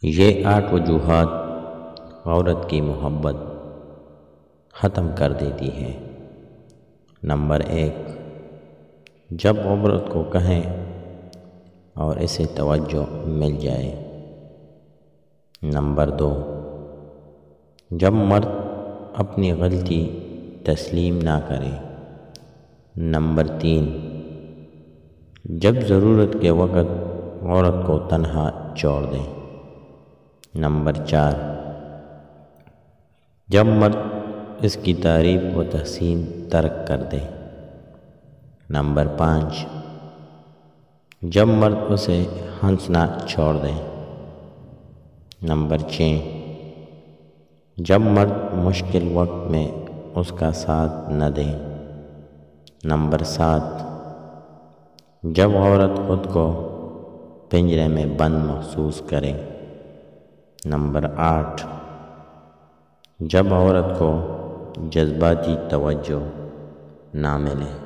یہ 8 وجوہات عورت کی محبت ختم کر دیتی ہے۔ نمبر 1، جب عورت کو کہیں اور اسے توجہ مل جائے۔ نمبر 2، جب مرد اپنی غلطی تسلیم نہ کرے۔ نمبر 3، جب ضرورت کے وقت عورت کو تنہا چھوڑ دے۔ نمبر 4، جب مرد اس کی تعریف و تحسین ترک کر دے۔ نمبر 5، جب مرد اسے ہنسنا چھوڑ دے۔ نمبر 6، جب مرد مشکل وقت میں اس کا ساتھ نہ دے۔ نمبر 7، جب عورت خود کو پنجرے میں بند محسوس کرے۔ نمبر 8، جب عورت کو جذباتی توجہ نہ ملے۔